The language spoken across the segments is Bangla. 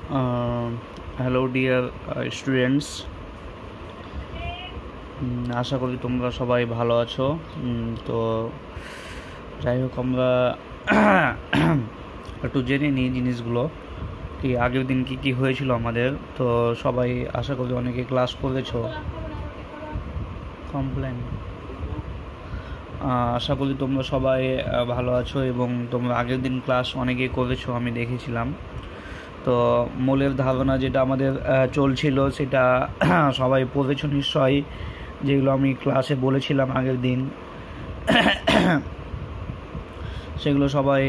হ্যালো ডিয়ার স্টুডেন্টস, আশা করি তোমরা সবাই ভালো আছো। তো যাই হোক, আমরা একটু জেনে নিই জিনিসগুলো, কি আগের দিন কি কি হয়েছিল আমাদের। তো সবাই আশা করি অনেকে ক্লাস করেছো। কমপ্লেন আশা করি তোমরা সবাই ভালো আছো এবং তোমরা আগের দিন ক্লাস অনেকেই করেছো, আমি দেখেছিলাম। তো মূলের ধারণা যেটা আমাদের চলছিল সেটা সবাই পড়েছো নিশ্চয়ই, যেগুলো আমি ক্লাসে বলেছিলাম আগের দিন সেগুলো সবাই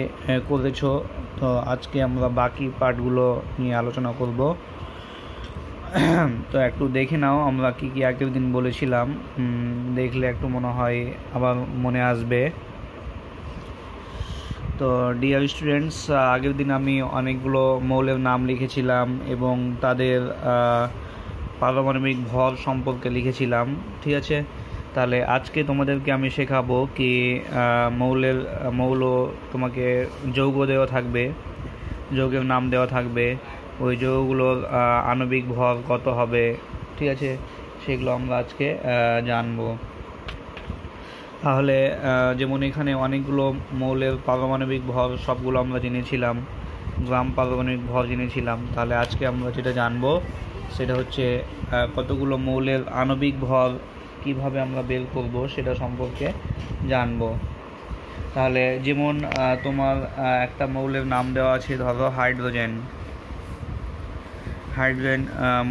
করেছো। তো আজকে আমরা বাকি পার্টগুলো নিয়ে আলোচনা করব। তো একটু দেখে নাও আমরা কি কি আগের দিন বলেছিলাম, দেখলে একটু মনে হয় আবার মনে আসবে। তো ডিয়ার স্টুডেন্টস, আগের দিন আমি অনেকগুলো মৌলের নাম লিখেছিলাম এবং তাদের পারমাণবিক ভর সম্পর্কে লিখেছিলাম, ঠিক আছে। তাহলে আজকে তোমাদেরকে আমি শেখাবো কি মৌল তোমাকে যৌগ দেওয়া থাকবে, যৌগের নাম দেওয়া থাকবে, ওই যৌগগুলোর আণবিক ভর কত হবে, ঠিক আছে, সেগুলো আমরা আজকে জানবো। তাহলে যেমন এখানে অনেকগুলো মৌলের পারমাণবিক ভর সবগুলো আমরা জেনেছিলাম, গ্রাম পারমাণবিক ভর জেনেছিলাম। তাহলে আজকে আমরা যেটা জানবো সেটা হচ্ছে কতগুলো মৌলের আণবিক ভর কিভাবে আমরা বের করব সেটা সম্পর্কে জানবো। তাহলে যেমন তোমার একটা মৌলের নাম দেওয়া আছে, ধরো হাইড্রোজেন। হাইড্রোজেন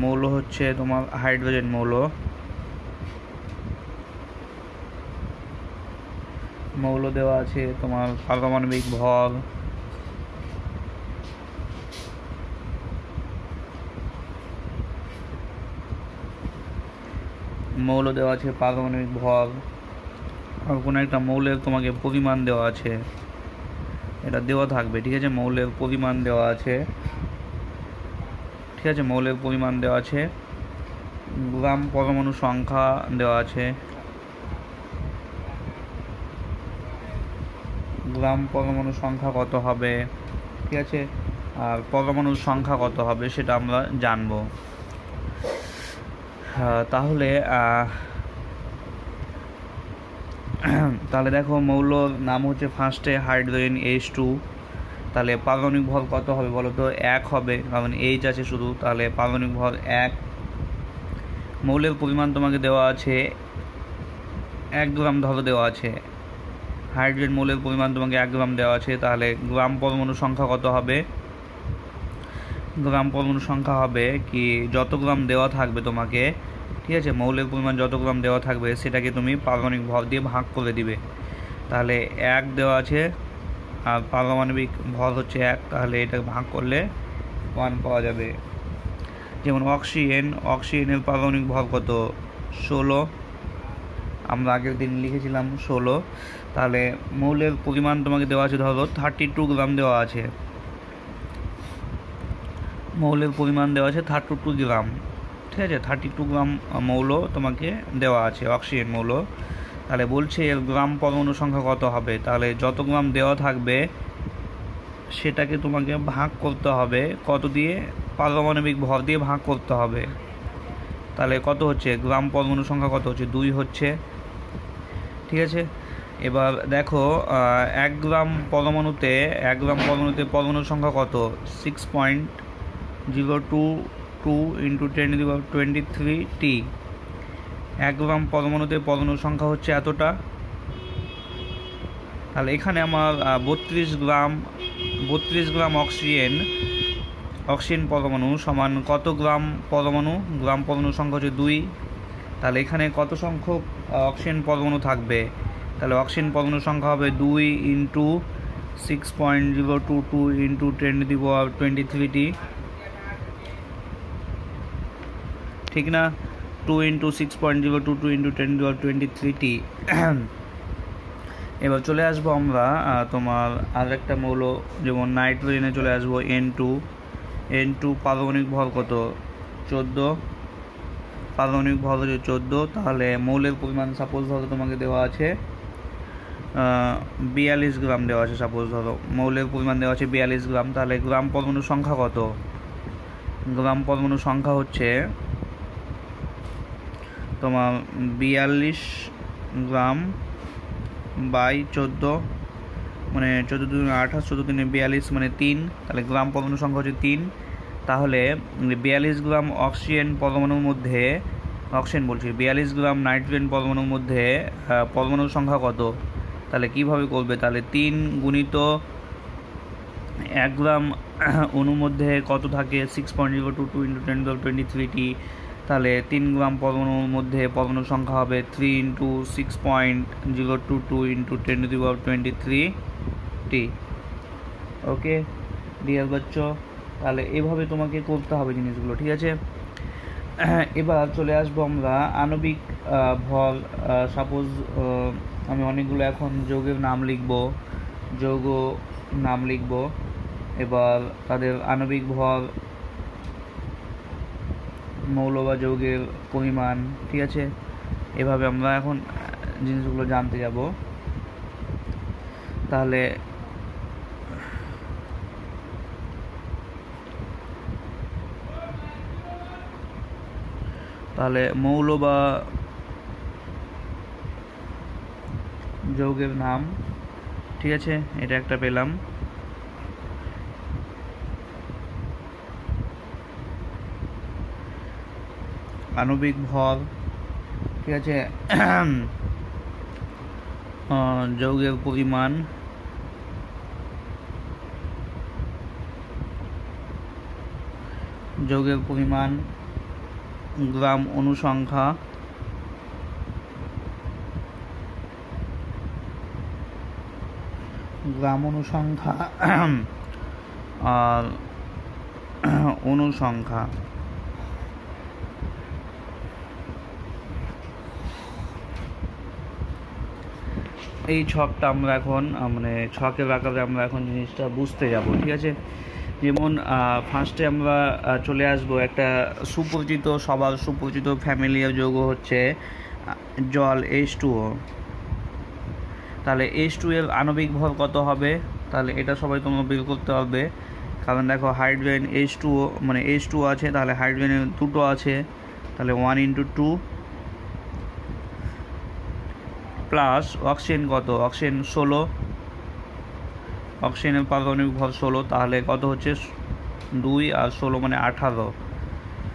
মৌল হচ্ছে তোমার হাইড্রোজেন মৌল দেওয়া আছে তোমার পারমাণবিক ভর, মৌল দেওয়া আছে পারমাণবিক ভর, আর কোনো একটা মৌলের তোমাকে পরিমাণ দেওয়া আছে, এটা দেওয়া থাকবে, ঠিক আছে। মৌলের পরিমাণ দেওয়া আছে, ঠিক আছে, মৌলের পরিমাণ দেওয়া আছে, গ্রাম পরমাণু সংখ্যা দেওয়া আছে, গ্রাম পরমাণু সংখ্যা কত হবে, ঠিক আছে, আর পরমাণুর সংখ্যা কত হবে সেটা আমরা জানবো। তাহলে দেখো, মৌলর নাম হচ্ছে ফার্স্টে হাইড্রোজেন H2। তাহলে পারমাণবিক ভর কত হবে বলো তো? 1 হবে, কারণ H আছে শুধু, তাহলে পারমাণবিক ভর 1। মৌলের পরিমাণ তোমাকে দেওয়া আছে 1 গ্রাম, ধরো দেওয়া আছে হাইড্রোজেন মৌলের পরিমাণ তোমাকে 1 গ্রাম দেওয়া আছে। তাহলে গ্রাম পরমাণু সংখ্যা কত হবে? গ্রাম পরমাণু সংখ্যা হবে কি, যত গ্রাম দেওয়া থাকবে তোমাকে, ঠিক আছে, মৌলের পরিমাণ যত গ্রাম দেওয়া থাকবে সেটাকে তুমি পারমাণবিক ভর দিয়ে ভাগ করে দিবে। তাহলে 1 দেওয়া আছে আর পারমাণবিক ভর হচ্ছে 1, তাহলে এটা ভাগ করলে 1 পাওয়া যাবে। যেমন অক্সিজেনের পারমাণবিক ভর কত? 16, আমরা আগের দিন লিখেছিলাম 16। তাহলে মৌলের পরিমাণ তোমাকে দেওয়া আছে, ধরো 32 গ্রাম দেওয়া আছে, মৌলের পরিমাণ দেওয়া আছে 32 গ্রাম, ঠিক আছে, 32 গ্রাম মৌল তোমাকে দেওয়া আছে, অক্সিজেন মৌল। তাহলে বলছে এর গ্রাম পরমাণু সংখ্যা কত হবে? তাহলে যত গ্রাম দেওয়া থাকবে সেটাকে তোমাকে ভাগ করতে হবে কত দিয়ে? পারমাণবিক ভর দিয়ে ভাগ করতে হবে। তাহলে কত হচ্ছে? গ্রাম পরমাণু সংখ্যা কত হচ্ছে? 2 হচ্ছে, ঠিক আছে। এবার দেখো 1 গ্রাম পরমাণুতে পরমাণুর সংখ্যা কত? 6.022 × 10⁻23T। 1 গ্রাম পরমাণুতে পরমাণুর সংখ্যা হচ্ছে এতটা। তাহলে এখানে আমার 32 গ্রাম অক্সিজেন পরমাণু সমান কত গ্রাম পরমাণু? গ্রাম পরমাণুর সংখ্যা হচ্ছে 2। তাহলে এখানে কত সংখ্যক অক্সিজেন পরমাণু থাকবে? তাহলে অক্সিজেন পরমাণুর সংখ্যা হবে 2 × 6.022 × 10⁻23T, ঠিক না? 2 × 6.022 × 10⁻23T। এবার চলে আসবো আমরা তোমার আর একটা মৌল, যেমন নাইট্রোজেনে চলে আসবো, N2 পারমাণবিক ভর কত? 14, পারমাণবিক ভর হচ্ছে 14। তাহলে মৌলের পরিমাণ সাপোজ ধরো তোমাকে দেওয়া আছে 42 গ্রাম দেওয়া আছে, সাপোজ ধরো মৌলের পরিমাণ দেওয়া আছে 42 গ্রাম। তাহলে গ্রাম পরমাণুর সংখ্যা কত? গ্রাম পরমাণু সংখ্যা হচ্ছে তোমার 42 গ্রাম বাই 14, মানে 14 দুগুণে 28, 14 দুগুণে 42, মানে 3। তাহলে গ্রাম পরমাণু সংখ্যা হচ্ছে 3। তাহলে 42 গ্রাম অক্সিজেন পরমাণুর মধ্যে, অক্সিজেন বলছি, 42 গ্রাম নাইট্রোজেন পরমাণুর মধ্যে পরমাণুর সংখ্যা কত? তাহলে কিভাবে করবে? তাহলে 3 গুণিত 1 গ্রাম অণুর মধ্যে কত থাকে? 6.022 × 10^23 t। তাহলে 3 গ্রাম পরমাণুর মধ্যে পরমাণুর সংখ্যা হবে 3 × 6.022 × 10^23 t। ওকে ডিয়ার বাচ্চা, তাহলে এভাবে তোমাকে করতে হবে জিনিসগুলো, ঠিক আছে? এবার চলে আসবো আমরা আণবিক ভর। সাপোজ আমি অনেকগুলো এখন যৌগের নাম লিখব, যৌগ নাম লিখব, এবার তাদের আণবিক ভর, মৌল বা যৌগের পরিমাণ, ঠিক আছে? এভাবে আমরা এখন জিনিসগুলো জানতে যাব। তাহলে মৌল বা যৌগের নাম, ঠিক আছে? এটা একটা পেলাম। আণবিক ভর, ঠিক আছে? যৌগের পরিমাণ, যৌগের পরিমাণ, গ্রাম অনুসংখ্যা, গ্রাম অনুসংখ্যা আর অনুসংখ্যা। এই ছকটা আমরা এখন মানে ছকের আকারে আমরা এখন জিনিসটা বুঝতে যাব, ঠিক আছে? যেমন ফার্স্টে আমরা চলে আসবো একটা সুপরিচিত, সবার সুপরিচিত ফ্যামিলিয়ার যৌগ হচ্ছে জল, H2O। তাহলে H2 এর আণবিক ভর কত হবে? তাহলে এটা সবাই তোমরা বের করতে হবে, কারণ দেখো হাইড্রোজেন H2O, মানে H2O আছে, তাহলে হাইড্রোজেনের দুটো আছে, তাহলে 1 × 2 প্লাস অক্সিজেন কত? অক্সিজেন 16, অক্সিজেনের পারমাণবিক ভর 16, তাহলে কত হচ্ছে? 2 আর 16 মানে 18।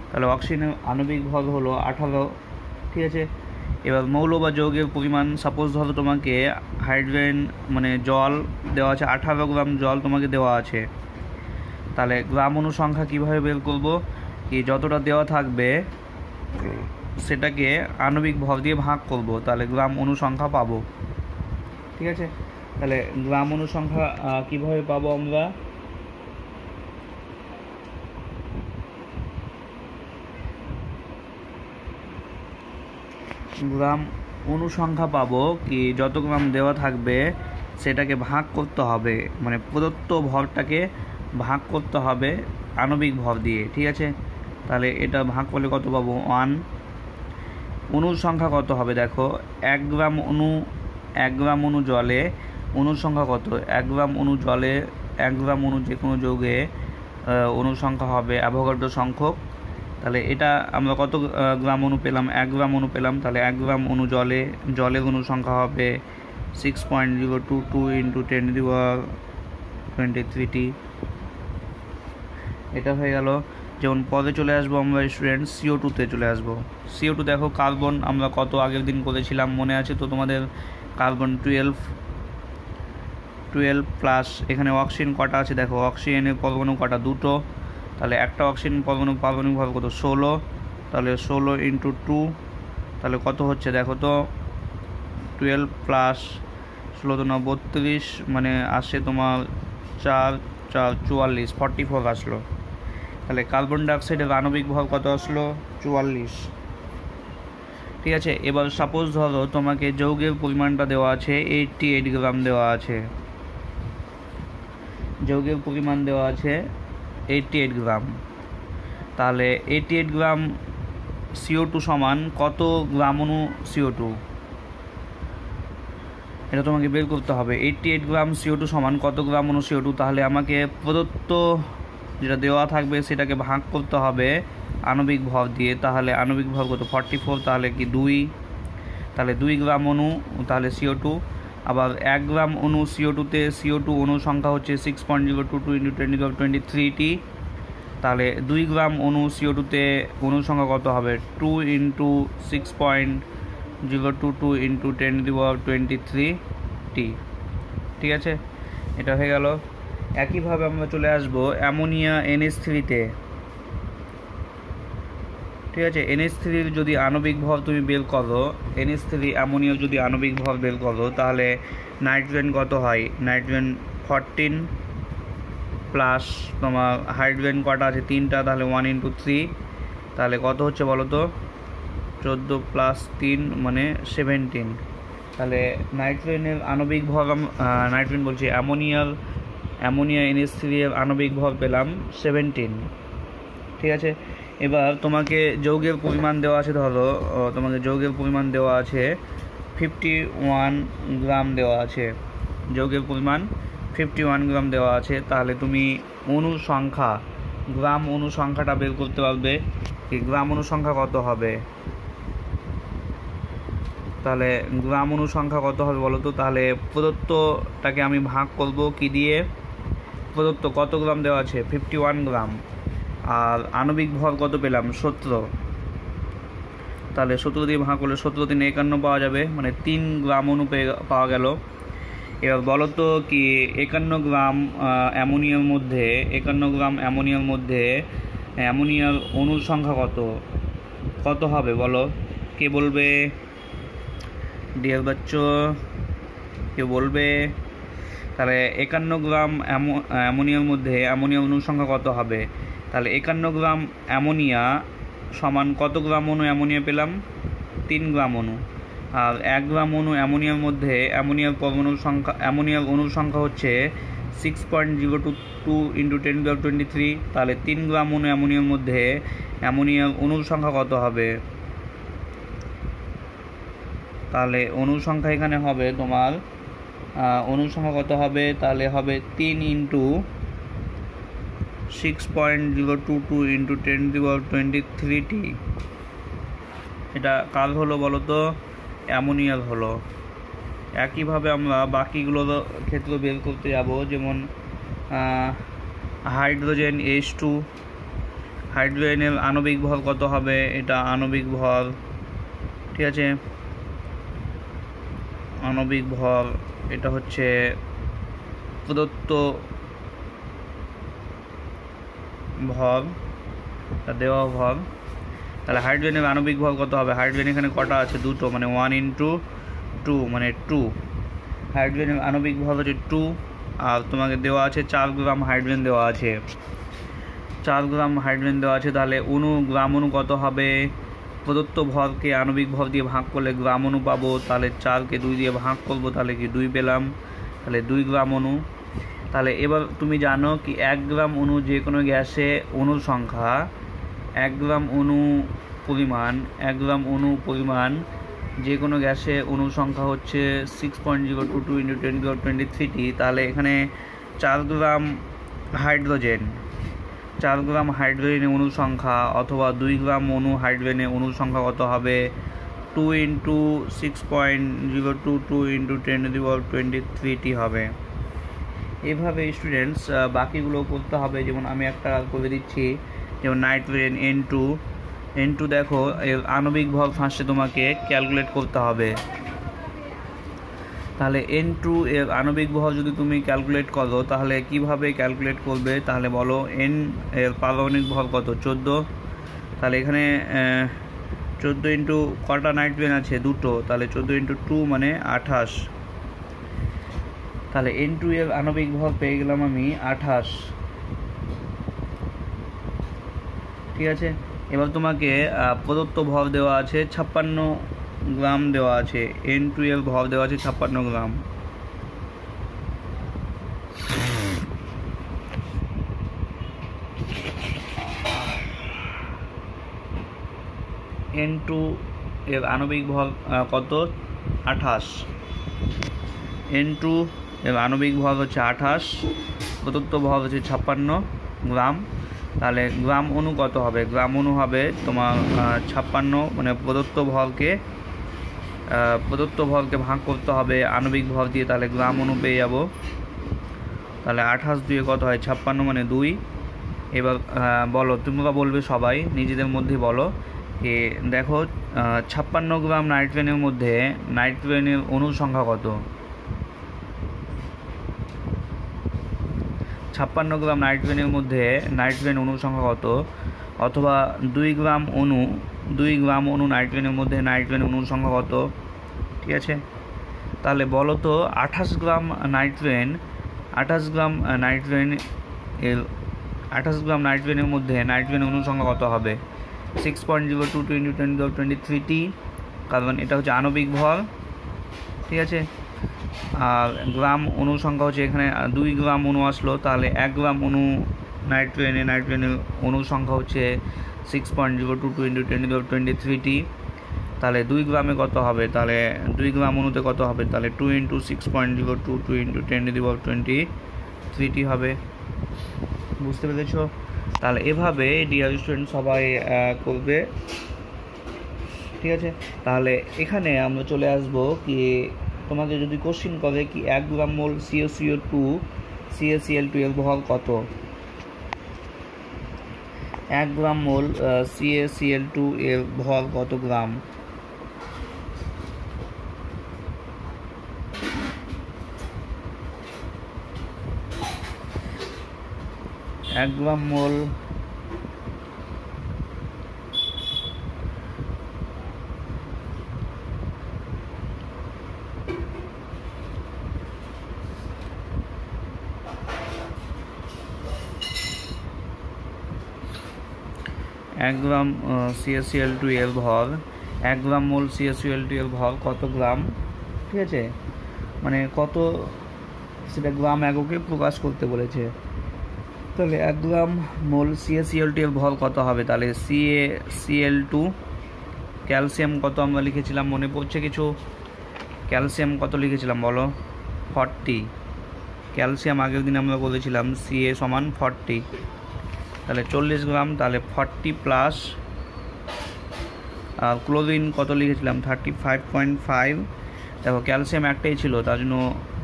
তাহলে অক্সিজেনের আণবিক ভর হলো 18, ঠিক আছে? এবার মৌল বা যৌগের পরিমাণ, সাপোজ ধরো তোমাকে হাইড্রোজেন মানে জল দেওয়া আছে, 18 গ্রাম জল তোমাকে দেওয়া আছে। তাহলে গ্রাম অনুসংখ্যা কীভাবে বের করব? কি যতটা দেওয়া থাকবে সেটাকে আণবিক ভর দিয়ে ভাগ করব, তাহলে গ্রাম অনুসংখ্যা পাবো, ঠিক আছে? তাহলে গ্রাম অনুসংখ্যা কিভাবে পাবো আমরা? গ্রাম অনুসংখ্যা পাবো কি যত গ্রাম দেওয়া থাকবে সেটাকে ভাগ করতে হবে, মানে প্রদত্ত ভরটাকে ভাগ করতে হবে আণবিক ভর দিয়ে, ঠিক আছে? তাহলে এটা ভাগ করলে কত পাবো? 1। অণুর সংখ্যা কত হবে? দেখো 1 গ্রাম অণু জলে অণুর সংখ্যা কত? 1 গ্রাম অণু জলে, 1 গ্রাম অণু যে কোনো যৌগে অণুর সংখ্যা হবে অ্যাভোগাড্রো সংখ্যক। তাহলে এটা আমরা কত গ্রাম অণু পেলাম? 1 গ্রাম অণু পেলাম। তাহলে 1 গ্রাম অণু জলের অণুর সংখ্যা হবে 6.022 × 10^23 t। এটা হয়ে গেল। যেমন পরে চলে আসবো আমরা স্টুডেন্ট CO2-তে চলে আসবো। CO2 দেখো কার্বন আমরা কত আগের দিন করেছিলাম মনে আছে তো তোমাদের? কার্বন 12 প্লাস এখানে অক্সিজেন কটা আছে দেখো, অক্সিজেনের পরমাণু কটা? দুটো। তাহলে একটা অক্সিজেন পারমাণবিক ভর কত? 16। তাহলে 16 × 2, তাহলে কত হচ্ছে দেখো তো? 12 প্লাস 16 × 9 32, মানে আসে তোমার 4 4 44, 44 আসলো। তাহলে কার্বন ডাইঅক্সাইডের আণবিক ভর কত আসলো? 44, ঠিক আছে? এবার সাপোজ ধরো তোমাকে যৌগের পরিমাণটা দেওয়া আছে 88 গ্রাম দেওয়া আছে, যৌগের পরিমাণ দেওয়া আছে 88 গ্রাম। তাহলে 88 গ্রাম CO2 সমান কত গ্রাম অণু CO2? এটা তোমাকে বের করতে হবে। 88 গ্রাম CO2 সমান কত গ্রাম অণু CO2? তাহলে আমাকে প্রদত্ত যেটা দেওয়া থাকবে সেটাকে ভাগ করতে হবে আণবিক ভর দিয়ে। তাহলে আণবিক ভর কত 44, তাহলে কি 2, তাহলে 2 গ্রাম অণু, তাহলে CO2। আবার 1 গ্রাম অণু CO2তে CO2 অণু সংখ্যা হচ্ছে 6.022 × 10⁻23T। তাহলে 2 গ্রাম অণু CO2তে অণু সংখ্যা কত হবে 2 × 6.022 × 10⁻23T। ঠিক আছে, এটা হয়ে গেল। একইভাবে আমরা চলে আসবো অ্যামোনিয়া NH3-তে। ঠিক আছে, NH3-র যদি আণবিক ভর তুমি বের করো, NH3 অ্যামোনিয়া যদি আণবিক ভর বের করো, তাহলে নাইট্রোজেন কত হয়, নাইট্রোজেন 14 প্লাস তোমার হাইড্রোজেন কটা আছে 3টা, তাহলে 1 × 3, তাহলে কত হচ্ছে বলো তো 14 প্লাস 3 মানে 17। তাহলে নাইট্রোজেনের আণবিক ভর, নাইট্রোজেন বলছি অ্যামোনিয়া NH3 এর আণবিক ভর পেলাম 17। ঠিক আছে, এবার তোমাকে যৌগের পরিমাণ দেওয়া আছে, ধরো তোমাকে যৌগের পরিমাণ দেওয়া আছে 51 গ্রাম দেওয়া আছে, যৌগের পরিমাণ 51 গ্রাম দেওয়া আছে। তাহলে তুমি অণু সংখ্যা, গ্রাম অণু সংখ্যাটা বের করতে পারবে। কি গ্রাম অণু সংখ্যা কত হবে, তাহলে গ্রাম অণু সংখ্যা কত হবে বলো তো। তাহলে প্রদত্তটাকে আমি ভাগ করব কি দিয়ে, প্রদত্ত কত গ্রাম দেওয়া আছে 51 গ্রাম, আর আণবিক ভর কত পেলাম 17। তাহলে 17 দিয়ে ভাগ করলে 17 × 51 পাওয়া যাবে, মানে 3 গ্রাম অণু পাওয়া গেল। এবার বলো তো কি 51 গ্রাম অ্যামোনিয়ার মধ্যে, 51 গ্রাম অ্যামোনিয়ার মধ্যে অ্যামোনিয়ার অণুর সংখ্যা কত হবে বলো, কে বলবে ডিয়ার বাচ্চো, কে বলবে। তাহলে 51 গ্রাম অ্যামোনিয়ার মধ্যে অ্যামোনিয়া অণুর সংখ্যা কত হবে, তাহলে 51 গ্রাম অ্যামোনিয়া সমান কত গ্রাম অণু অ্যামোনিয়া পেলাম 3 গ্রাম অণু। আর 1 গ্রাম অণু অ্যামোনিয়ার মধ্যে অ্যামোনিয়ার পরমাণুর সংখ্যা, অ্যামোনিয়ার অণুর সংখ্যা হচ্ছে 6.022 × 10⁻23। তাহলে 3 গ্রাম অণু অ্যামোনিয়ার মধ্যে অ্যামোনিয়ার অণুর সংখ্যা কত হবে, তাহলে অণুর সংখ্যা এখানে হবে তোমার অণুর সংখ্যা কত হবে, তাহলে হবে 3 × 6.022 × 10⁻23T। এটা কার হলো বলো তো, অ্যামোনিয়ার হলো। একইভাবে আমরা বাকিগুলোর ক্ষেত্রে বের করতে যাব, যেমন হাইড্রোজেন H2, হাইড্রোজেনের আণবিক ভর কত হবে, এটা আণবিক ভর। ঠিক আছে, আণবিক ভর এটা হচ্ছে প্রদত্ত ভর, দেওয়া ভর। তাহলে হাইড্রোজেনের আণবিক ভর কত হবে, হাইড্রোজেন এখানে কটা আছে 2টো, মানে 1 × 2 মানে 2, হাইড্রোজেনের আণবিক ভর হচ্ছে 2। আর তোমাকে দেওয়া আছে 4 গ্রাম হাইড্রোজেন দেওয়া আছে, 4 গ্রাম হাইড্রোজেন দেওয়া আছে। তাহলে গ্রাম অণু কত হবে, প্রদত্ত ভরকে আণবিক ভর দিয়ে ভাগ করলে গ্রাম অণু পাবো। তাহলে 4কে 2 দিয়ে ভাগ করবো, তাহলে কি 2 পেলাম, তাহলে 2 গ্রাম অণু। তাহলে এবার তুমি জানো কি 1 গ্রাম অণু যে কোনো গ্যাসে অণুর সংখ্যা, 1 গ্রাম অণু পরিমাণ, 1 গ্রাম অণু পরিমাণ যে কোনো গ্যাসে অণুর সংখ্যা হচ্ছে 6.022 × 10⁻23T। তাহলে এখানে 4 গ্রাম হাইড্রোজেন, 4 গ্রাম হাইড্রোজেনের অণুর সংখ্যা, অথবা 2 গ্রাম অণু হাইড্রোজেনের অণুর সংখ্যা কত হবে 2 × 6.022 × 10⁻23T হবে। এইভাবে স্টুডেন্টস বাকিগুলো করতে হবে। যেমন আমি একটা করে দিচ্ছি, যেমন নাইট্রোজেন N2 দেখো এর আণবিক ভর ফার্স্টে তোমাকে ক্যালকুলেট করতে হবে। তাহলে N2 এর আণবিক ভর যদি তুমি ক্যালকুলেট করো, তাহলে কিভাবে ক্যালকুলেট করবে, তাহলে বলো N এর পারমাণবিক ভর কত 14। তাহলে এখানে 14 × কটা নাইট্রোজেন আছে 2টো, তাহলে 14 × 2 মানে 28। তাহলে N2 এর আণবিক ভর পেয়ে গেলাম আমি 28। ঠিক আছে, এবার তোমাকে প্রদত্ত ভর দেওয়া আছে 56 গ্রাম দেওয়া আছে, N2 এর ভর দেওয়া আছে 56 গ্রাম। N2 এর আণবিক ভর কত 28, N2 এর আণবিক ভর হচ্ছে 28, প্রদত্ত ভর হচ্ছে 56। গ্রাম, তাহলে গ্রাম অণু কত হবে? গ্রাম অণু হবে তোমার 56, মানে প্রদত্ত ভরকে ভাগ করতে হবে আণবিক ভর দিয়ে, তাহলে গ্রাম অণু পেয়ে যাব। তাহলে 28 2 কত হয়? 56 মানে 2। এবার বলো, তোমরা বলবে সবাই নিজেদের মধ্যে বলো যে দেখো 56 গ্রাম নাইট্রোজেনের মধ্যে নাইট্রোজেনের অণুর সংখ্যা কত? 56 গ্রাম নাইট্রোজেনের মধ্যে নাইট্রোজেন অণুর সংখ্যা কত? অথবা 2 গ্রাম অণু নাইট্রোজেনের মধ্যে নাইট্রোজেন অণুর সংখ্যা কত? ঠিক আছে, তাহলে বলো তো 28 গ্রাম নাইট্রোজেনের মধ্যে নাইট্রোজেন অণুর সংখ্যা কত হবে? 6.02 × 10⁻23T, কারণ এটা হচ্ছে আণবিক ভর। ঠিক আছে, আর গ্রাম অণু সংখ্যা হচ্ছে এখানে 2 গ্রাম অণু আসলো, তাহলে 1 গ্রাম অণু নাইট্রোজেনের অণুর সংখ্যা হচ্ছে 6.02 × 10⁻23T। তাহলে 2 গ্রামে কত হবে? তাহলে 2 গ্রাম অণুতে কত হবে? তাহলে 2 × 6.02 2 × 10⁻23T হবে। বুঝতে পেরেছ? তাহলে এভাবে ডিয়ার স্টুডেন্ট সবাই করবে। ঠিক আছে, তাহলে এখানে আমরা চলে আসব কি তোমাকে যদি কোশ্চিন করে কি 1 গ্রাম মোল CaCl2 এর ভর কত? 1 গ্রাম মোল CaCl2 এর ভর কত গ্রাম? এক গ্রাম মোল CaCl2 এর ভর 1 গ্রাম মোল CaCl2 এর ভর কত গ্রাম? ঠিক আছে, মানে কত সেটা গ্রাম এককে প্রকাশ করতে বলেছে। তাহলে 1 গ্রাম মোল CaCl2 এর ভর কত হবে? তাহলে CaCl2, ক্যালসিয়াম কত আমরা লিখেছিলাম মনে পড়ছে কিছু? ক্যালসিয়াম কত লিখেছিলাম বলো? 40। ক্যালসিয়াম আগের দিন আমরা বলেছিলাম Ca = 40, তাহলে 40 গ্রাম। তাহলে 40 প্লাস ক্লোরিন কত লিখেছিলাম? 35.5। দেখো ক্যালসিয়াম একটাই ছিল তার জন্য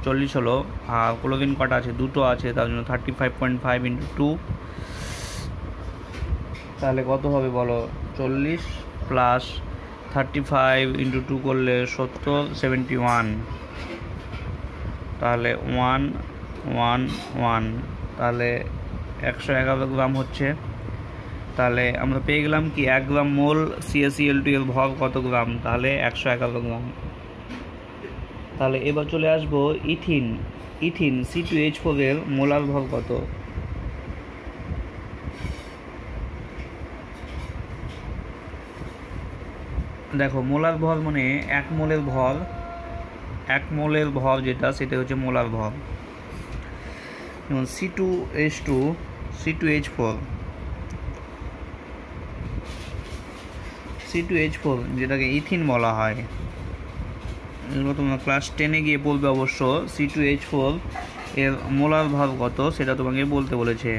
40 হলো, আর ক্লোরিন কটা আছে? দুটো আছে, তার জন্য 35.5 × 2। তাহলে কত হবে বলো? 40 প্লাস 35 × 2 করলে 70, 71। তাহলে 111, তাহলে 111 গ্রাম হচ্ছে। তাহলে আমরা পেয়ে গেলাম কি 1 গ্রাম মোল CaCl2 এর ভর কত গ্রাম? তাহলে 111 গ্রাম। তাহলে এবার চলে আসবো ইথিন C2H4 এর মোলার ভর কত? দেখো মোলার ভর মানে 1 মোলের ভর যেটা সেটা হচ্ছে মোলার ভর। যেমন C2H4 যেটাকে ইথিন বলা হয়, এগুলো তোমরা ক্লাস 10-এ গিয়ে পড়বে অবশ্য। C2H4 এর মোলার ভর কত সেটা তোমাকে বলতে বলেছে।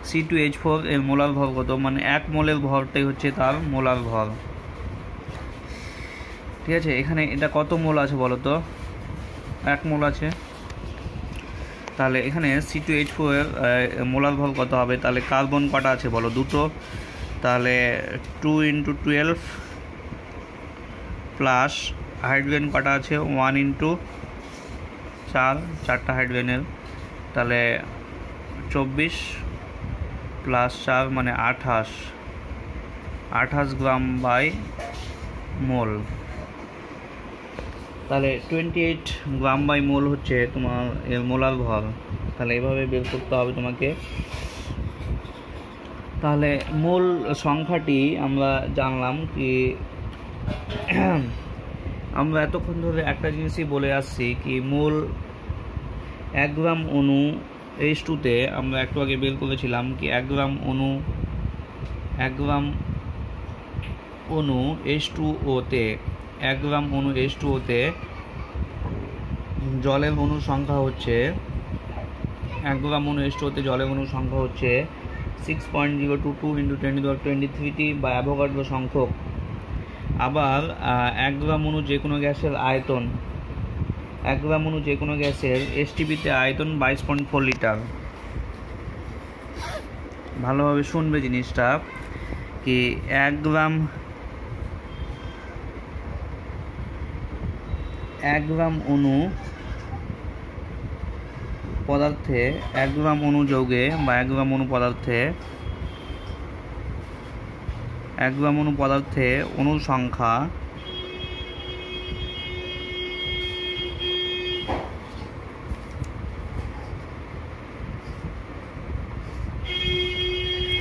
C2H4 এর মোলার ভর কত? মানে 1 মোলের ভরটাই হচ্ছে তার মোলার ভর। ঠিক আছে, এখানে এটা কত মোল আছে বলো তো? 1 মোল আছে। তাহলে এখানে C2H4 এর মোলার ভর কত হবে? তাহলে কার্বন কটা আছে বলো? দুটো, তাহলে 2 × 12 প্লাস হাইড্রোজেন কটা আছে? 1 × 4, 4টা হাইড্রোজেনের, তাহলে 24 প্লাস 4 মানে 28 গ্রাম বাই মোল। তাহলে 28 গ্রাম বাই মোল হচ্ছে তোমার এর মোলার ভর। তাহলে এভাবে বের করতে হবে তোমাকে। তাহলে মোল সংখ্যাটি আমরা জানলাম কি আমরা এতক্ষণ ধরে একটা জিনিসই বলে আসছি কি মোল 1 গ্রাম অণু H2-তে আমরা একটু আগে বের করেছিলাম কি 1 গ্রাম অণু H2O-তে 1 গ্রাম অণু H2O-তে জলের অণুর সংখ্যা হচ্ছে 1 গ্রাম অণু H2O-তে জলের অণুর সংখ্যা হচ্ছে 6.022 × 10⁻23T বা অ্যাভোগাড্রো সংখ্যক। আবার 1 গ্রাম অণু যে কোনো গ্যাসের আয়তন 1 গ্রাম অণু যে কোনো গ্যাসের STP-তে আয়তন 22.4 লিটার। ভালোভাবে শুনবে জিনিসটা কি 1 গ্রাম অণু পদার্থে 1 গ্রাম অণু যৌগে বা 1 গ্রাম অণু পদার্থে 1 গ্রাম অণু পদার্থে অণুর সংখ্যা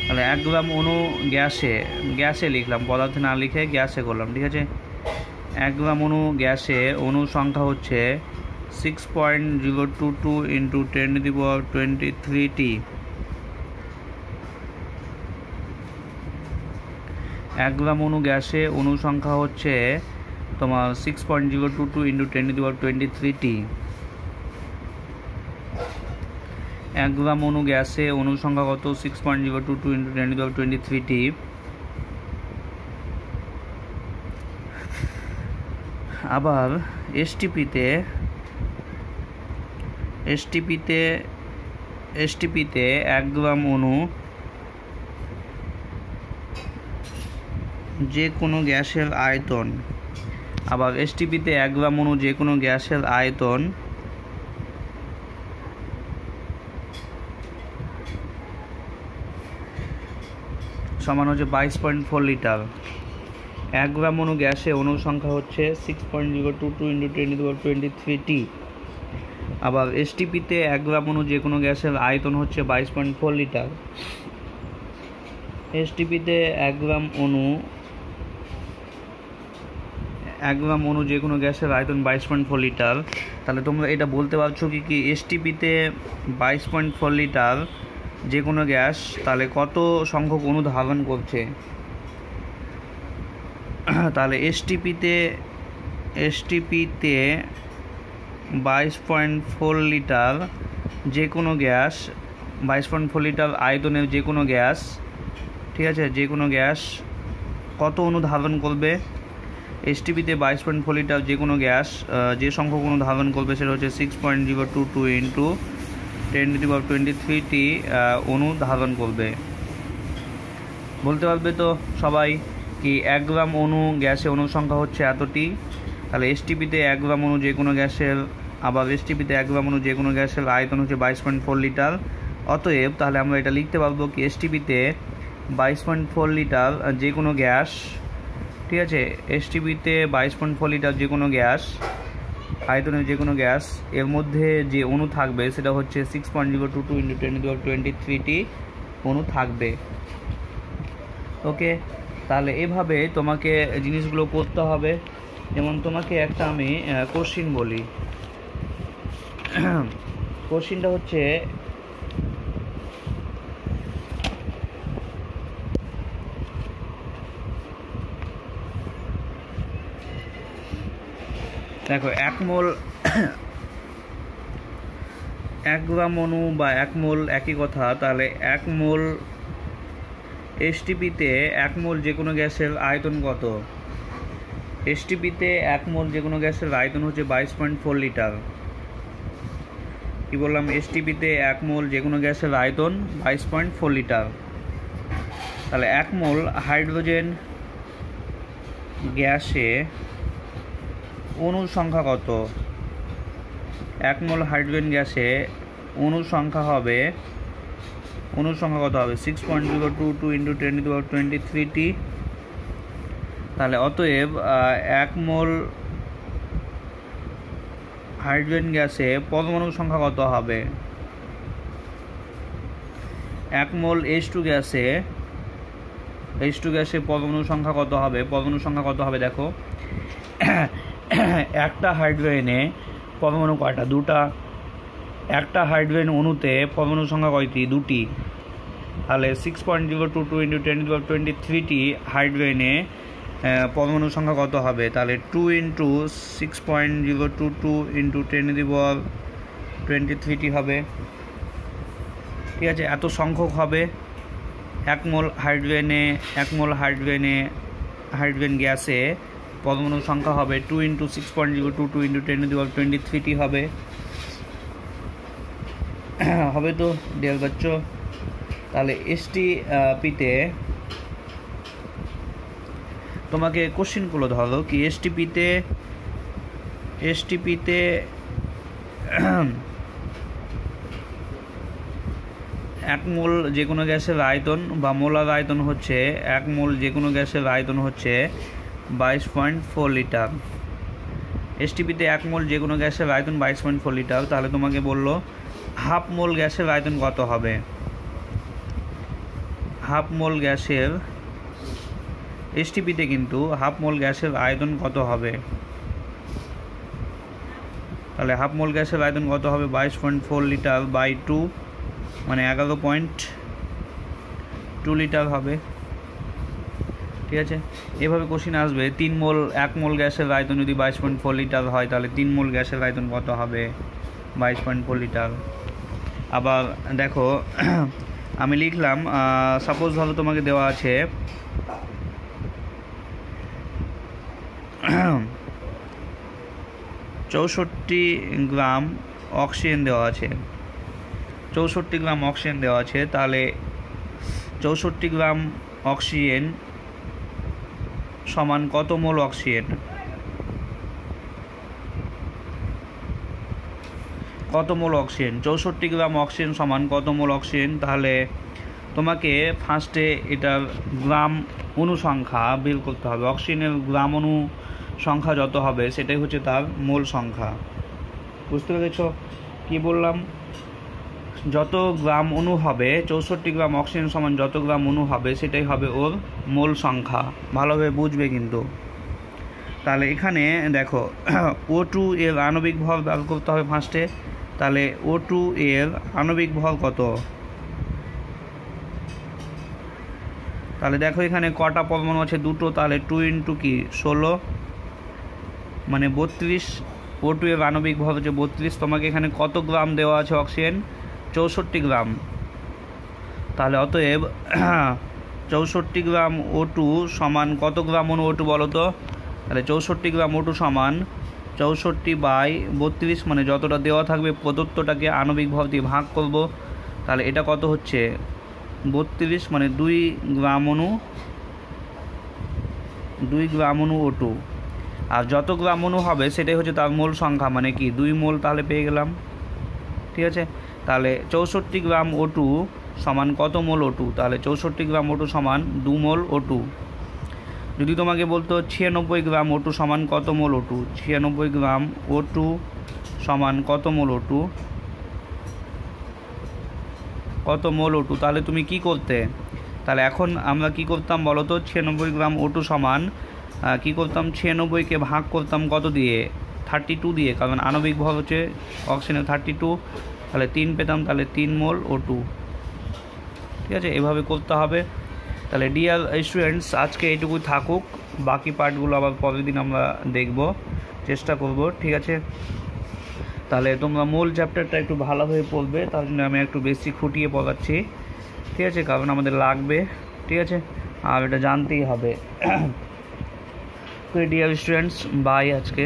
তাহলে 1 গ্রাম অণু গ্যাসে লিখলাম, পদার্থে না লিখে গ্যাসে করলাম, ঠিক আছে। 1 গ্রাম অণু গ্যাসে অণুর সংখ্যা হচ্ছে 6.022 × 10⁻23T। 1 গ্রাম অণু গ্যাসে অণুর সংখ্যা হচ্ছে তোমার 6.022 × 10⁻23T। 1 গ্রাম অণু গ্যাসে অণুর সংখ্যা কত? 6.022 × 10⁻23T। আবার STP-তে 1 গ্রাম অণু যে কোনো গ্যাসের আয়তন, আবার STP-তে 1 গ্রাম অণু যে কোনো গ্যাসের আয়তন সমান হচ্ছে 22.4 লিটার। 1 গ্রাম অণু গ্যাসে অণুর সংখ্যা হচ্ছে 6.022 × 10⁻23T। আবার STP-তে 1 গ্রাম অণু যে কোনো গ্যাসের আয়তন হচ্ছে 22.4 লিটার। STP-তে 1 গ্রাম অণু যে কোনো গ্যাসের আয়তন 22.4 লিটার। তাহলে তোমরা এটা বলতে পারছো কি STP-তে 22.4 লিটার যে কোনো গ্যাস তাহলে কত সংখ্যক অণু ধারণ করছে? তাহলে STP-তে 22.4 লিটার যে কোনো গ্যাস, 22.4 লিটার আয়তনের যে কোনো গ্যাস, ঠিক আছে, যে কোনো গ্যাস কত অণু ধারণ করবে? STP-তে 22.4 লিটার যে কোনো গ্যাস যে সংখ্যক অণু ধারণ করবে সেটা হচ্ছে 6.022 × 10⁻23T অণু ধারণ করবে। বলতে পারবে তো সবাই কি 1 গ্রাম অণু গ্যাসে অণুর সংখ্যা হচ্ছে এতটি। তাহলে STP-তে 1 গ্রাম অণু যে কোনো গ্যাসের, আবার STP-তে 1 গ্রাম অণু যে কোনো গ্যাসের আয়তন হচ্ছে 22.4 লিটার। অতএব তাহলে আমরা এটা লিখতে পারবো কি STP-তে 22.4 লিটার যে কোনো গ্যাস, ঠিক আছে, STP-তে 22.4 লিটার যে কোনো গ্যাস আয়তনের যে কোনো গ্যাস এর মধ্যে যে অণু থাকবে সেটা হচ্ছে 6.022 × 10⁻23T অণু থাকবে। ওকে, তাহলে এভাবে তোমাকে জিনিসগুলো করতে হবে। যেমন তোমাকে একটা আমি কোশ্চিন বলি। কোশ্চিনটা হচ্ছে দেখো 1 মোল 1 গ্রাম অণু বা 1 মোল একই কথা। তাহলে 1 মোল STP-তে 1 মোল যে কোনো গ্যাসের আয়তন কত? STP-তে 1 মোল যে কোনো গ্যাসের আয়তন হচ্ছে 22.4 লিটার। কি বললাম? STP-তে 1 মোল যে কোনো গ্যাসের আয়তন 22.4 লিটার। তাহলে 1 মোল হাইড্রোজেন গ্যাসে অণুর সংখ্যা কত? 1 মোল হাইড্রোজেন গ্যাসে অণুর সংখ্যা কত হবে? 6.022 × 10⁻23T। তাহলে অতএব 1 মোল হাইড্রোজেন গ্যাসে পরমাণুর সংখ্যা কত হবে? 1 মোল H2 গ্যাসে পরমাণুর সংখ্যা কত হবে? পরমাণুর সংখ্যা কত হবে দেখো, একটা হাইড্রোজেনে পরমাণু কয়টা? দুটা। একটা হাইড্রোজেন অণুতে পরমাণুর সংখ্যা কয়টি? দুটি। তাহলে 6.022 × 10⁻23T হাইড্রোজেনে পরমাণু সংখ্যা কত হবে, তাহলে 2 × 6.022 × 10⁻23 হবে। ঠিক আছে, এত সংখ্যক হবে। 1 মোল হাইড্রোজেন গ্যাসে পরমাণু সংখ্যা হবে 2 × 6.022 × 10⁻23 হবে। হবে তো ডিয়ার বাচ্চো। তাহলে এসটিপিতে তোমাকে কোশ্চেনগুলো ধরো কি এসটিপিতে 1 মোল যে কোনো গ্যাসের আয়তন বা মোলার আয়তন হচ্ছে 1 মোল যে কোনো গ্যাসের আয়তন হচ্ছে 22.4 লিটার। এসটিপিতে 1 মোল যে কোনো গ্যাসের আয়তন 22.4 লিটার। তাহলে তোমাকে বললো হাফ মোল গ্যাসের আয়তন কত হবে। হাফ মোল গ্যাসের এসটিপিতে কিন্তু হাফ মোল গ্যাসের আয়তন কত হবে, তাহলে হাফ মোল গ্যাসের আয়তন কত হবে 22.4 লিটার বাই 2 মানে 11.2 লিটার হবে। ঠিক আছে, এভাবে কোশ্চেন আসবে 1 মোল গ্যাসের আয়তন যদি 22.4 লিটার হয় তাহলে 3 মোল গ্যাসের আয়তন কত হবে 22.4 লিটার। আবার দেখো আমি লিখলাম সাপোজ ধরো তোমাকে দেওয়া আছে 64 গ্রাম অক্সিজেন দেওয়া আছে। 64 গ্রাম অক্সিজেন দেওয়া আছে, তাহলে 64 গ্রাম অক্সিজেন সমান কত মোল অক্সিজেন, কত মোল অক্সিজেন 64 গ্রাম অক্সিজেন সমান কত মোল অক্সিজেন। তাহলে তোমাকে ফার্স্টে এটার গ্রাম অণু সংখ্যা বের করতে হবে। অক্সিজেনের গ্রাম অণু সংখ্যা যত হবে সেটাই হচ্ছে তার মোল সংখ্যা। বুঝতে পেরেছ কি বললাম, যত গ্রাম অণু হবে 64 গ্রাম অক্সিজেন সমান যত গ্রাম অণু হবে সেটাই হবে ওর মোল সংখ্যা। ভালোভাবে বুঝবে কিন্তু। তাহলে এখানে দেখো O2 এর আণবিক ভর বের করতে হবে ফার্স্টে। তাহলে O2 এর আণবিক ভর কত, তাহলে দেখো এখানে কটা পরমাণু আছে, দুটো, তাহলে 2 × কি 16 মানে 32। O2 এর আণবিক ভর হচ্ছে 32। তোমাকে এখানে কত গ্রাম দেওয়া আছে অক্সিজেন 64 গ্রাম। তাহলে অতএব 64 গ্রাম O2 সমান কত গ্রাম অণু O2 বলো তো, তাহলে 64 গ্রাম O2 সমান 64/32 মানে যতটা দেওয়া থাকবে প্রদত্তটাকে আণবিক ভর দিয়ে ভাগ করব। তাহলে এটা কত হচ্ছে 32 মানে 2 গ্রাম অণু O2। আর যত গ্রাম অণু হবে সেটাই হচ্ছে তার মোল সংখ্যা মানে কি 2 মোল। তাহলে পেয়ে গেলাম। ঠিক আছে, তাহলে 64 গ্রাম O2 সমান কত মোল O2, তাহলে 64 গ্রাম O2 সমান 2 মোল O2। যদি তোমাকে বলতো 96 গ্রাম O2 সমান কত মোল O2, 96 গ্রাম O2 সমান কত মোল O2, কত মোল O2, তাহলে তুমি কি করতে, তাহলে এখন আমরা কি করতাম বলো তো 96 গ্রাম O2 সমান কি করতাম 96কে ভাগ করতাম কত দিয়ে 32 দিয়ে, কারণ আণবিক ভর হচ্ছে অক্সিজেনের 32, তাহলে 3 পেতাম, তাহলে 3 মোল O2। ঠিক আছে, এভাবে করতে হবে। তাহলে ডিয়ার স্টুডেন্টস আজকে এইটুকুই থাকুক, বাকি পার্টগুলো আবার পরের দিন আমরা দেখব, চেষ্টা করব। ঠিক আছে, তাহলে তোমরা মূল চ্যাপ্টারটা একটু ভালোভাবে পড়বে, তার জন্য আমি একটু বেশি খুঁটিয়ে পড়াচ্ছি। ঠিক আছে, কারণ আমাদের লাগবে। ঠিক আছে, আর এটা জানতেই হবে। তো ডিয়ার স্টুডেন্টস বাই আজকে।